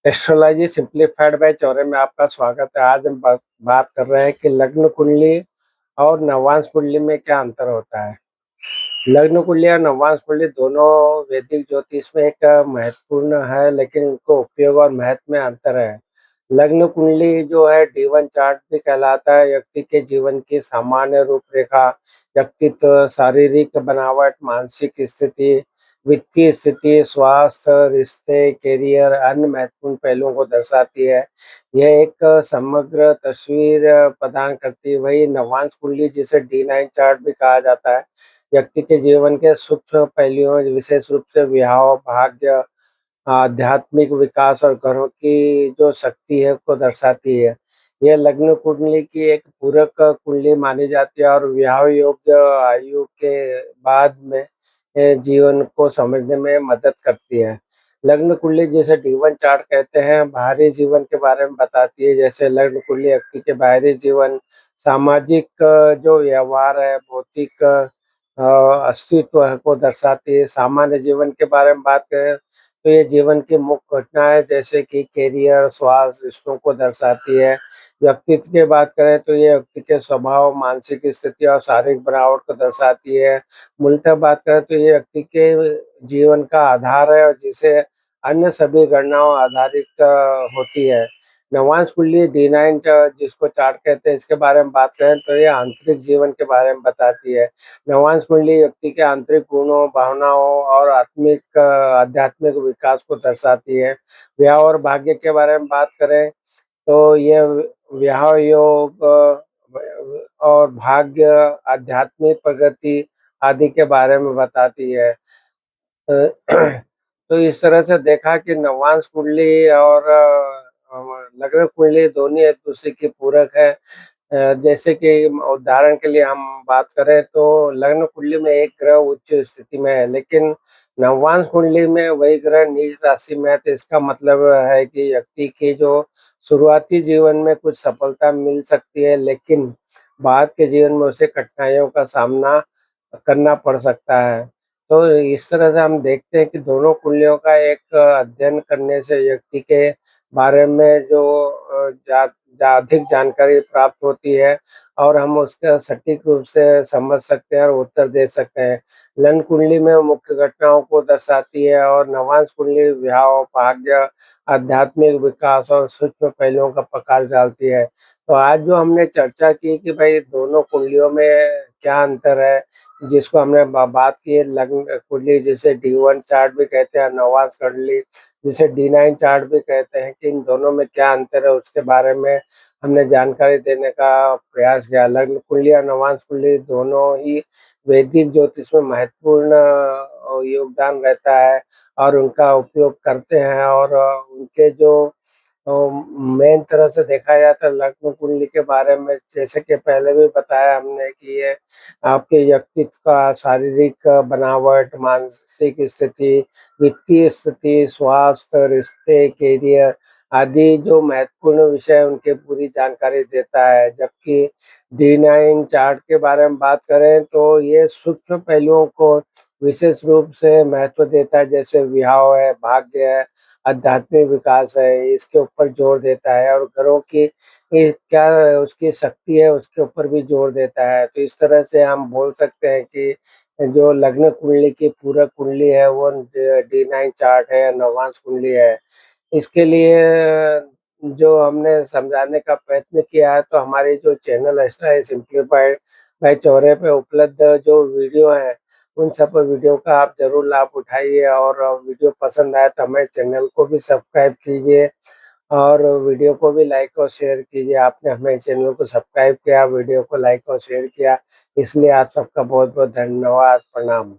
Astrology simplified bye Chaure में आपका स्वागत है। आज हम बात कर रहे हैं कि लग्न कुंडली और नवांश कुंडली में क्या अंतर होता है। लग्न कुंडली और नवांश कुंडली दोनों वैदिक ज्योतिष में एक महत्वपूर्ण है, लेकिन इनको उपयोग और महत्व में अंतर है। लग्न कुंडली जो है D1 चार्ट भी कहलाता है। व्यक्ति के जीवन की सामान्य रूपरेखा, व्यक्तित्व, शारीरिक बनावट, मानसिक स्थिति, वित्तीय स्थिति, स्वास्थ्य, रिश्ते, करियर, अन्य महत्वपूर्ण पहलुओं को दर्शाती है। यह एक समग्र तस्वीर प्रदान करती है। वही नवांश कुंडली, जिसे D9 चार्ट भी कहा जाता है, व्यक्ति के जीवन के सूक्ष्म पहलुओं, विशेष रूप से विवाह, भाग्य, आध्यात्मिक विकास और घरों की जो शक्ति है को दर्शाती है। यह लग्न कुंडली की एक पूरक कुंडली मानी जाती है और विवाह योग्य आयु के बाद में जीवन को समझने में मदद करती है। लग्न कुंडली, जिसे D1 चार्ट कहते हैं, बाहरी जीवन के बारे में बताती है। जैसे लग्न कुंडली व्यक्ति के बाहरी जीवन, सामाजिक जो व्यवहार है, भौतिक अस्तित्व है को दर्शाती है। सामान्य जीवन के बारे में बात करें तो ये जीवन की मुख्य घटनाएं, जैसे कि करियर, स्वास्थ्य, रिश्तों को दर्शाती है। व्यक्तित्व की बात करें तो ये व्यक्ति के स्वभाव, मानसिक स्थिति और शारीरिक बनावट को दर्शाती है। मूलतः बात करें तो ये व्यक्ति के जीवन का आधार है और जिसे अन्य सभी गणनाओं आधारित होती है। नवांश कुंडली D9 जिसको चार्ट कहते हैं, इसके बारे में बात करें तो ये आंतरिक जीवन के बारे में बताती है। नवांश कुंडली व्यक्ति के आंतरिक गुणों, भावनाओं और आध्यात्मिक विकास को दर्शाती है। विवाह और भाग्य के बारे में बात करें तो ये विवाह योग और भाग्य, आध्यात्मिक प्रगति आदि के बारे में बताती है। अ, तो इस तरह से देखा कि नवांश कुंडली और लग्न कुंडली दोनों एक दूसरे की पूरक है। जैसे कि उदाहरण के लिए हम बात करें तो लग्न कुंडली में एक ग्रह उच्च स्थिति में है, लेकिन नवांश कुंडली में वही ग्रह नीच राशि में है। तो इसका मतलब है कि व्यक्ति की जो शुरुआती जीवन में कुछ सफलता मिल सकती है, लेकिन बाद के जीवन में उसे कठिनाइयों का सामना करना पड़ सकता है। तो इस तरह से हम देखते हैं कि दोनों कुंडलियों का एक अध्ययन करने से व्यक्ति के बारे में जो अधिक जानकारी प्राप्त होती है और हम उसका सटीक रूप से समझ सकते हैं और उत्तर दे सकते हैं। लग्न कुंडली में मुख्य घटनाओं को दर्शाती है और नवांश कुंडली विवाह, भाग्य, आध्यात्मिक विकास और सूक्ष्म पहलुओं का प्रकाश डालती है। तो आज जो हमने चर्चा की कि भाई दोनों कुंडलियों में क्या अंतर है, जिसको हमने बात की है, लग्न कुंडली जिसे D1 चार्ट भी कहते हैं, नवांश कुंडली जिसे D9 चार्ट भी कहते हैं, कि इन दोनों में क्या अंतर है उसके बारे में हमने जानकारी देने का प्रयास किया। लग्न कुंडली और नवांश कुंडली दोनों ही वैदिक ज्योतिष में महत्वपूर्ण योगदान रहता है और उनका उपयोग करते हैं और उनके जो मेन तरह से देखा जाए तो लग्न कुंडली के बारे में, जैसे कि पहले भी बताया हमने, कि ये आपके व्यक्तित्व का शारीरिक बनावट, मानसिक स्थिति, वित्तीय स्थिति, स्वास्थ्य, रिश्ते, करियर आदि जो महत्वपूर्ण विषय है उनकी पूरी जानकारी देता है। जबकि D9 चार्ट के बारे में बात करें तो ये सूक्ष्म पहलुओं को विशेष रूप से महत्व देता है, जैसे विवाह है, भाग्य है, आध्यात्मिक विकास है, इसके ऊपर जोर देता है और ग्रहों की क्या उसकी शक्ति है उसके ऊपर भी जोर देता है। तो इस तरह से हम बोल सकते हैं कि जो लग्न कुंडली की पूरक कुंडली है वो D9 चार्ट है, नवांश कुंडली है। इसके लिए जो हमने समझाने का प्रयत्न किया है, तो हमारी जो चैनल है सिंप्लीफाइड बाय चौरे पे उपलब्ध जो वीडियो है, उन सब वीडियो का आप ज़रूर लाभ उठाइए और वीडियो पसंद आए तो हमारे चैनल को भी सब्सक्राइब कीजिए और वीडियो को भी लाइक और शेयर कीजिए। आपने हमारे चैनल को सब्सक्राइब किया, वीडियो को लाइक और शेयर किया, इसलिए आप सबका बहुत-बहुत धन्यवाद। प्रणाम।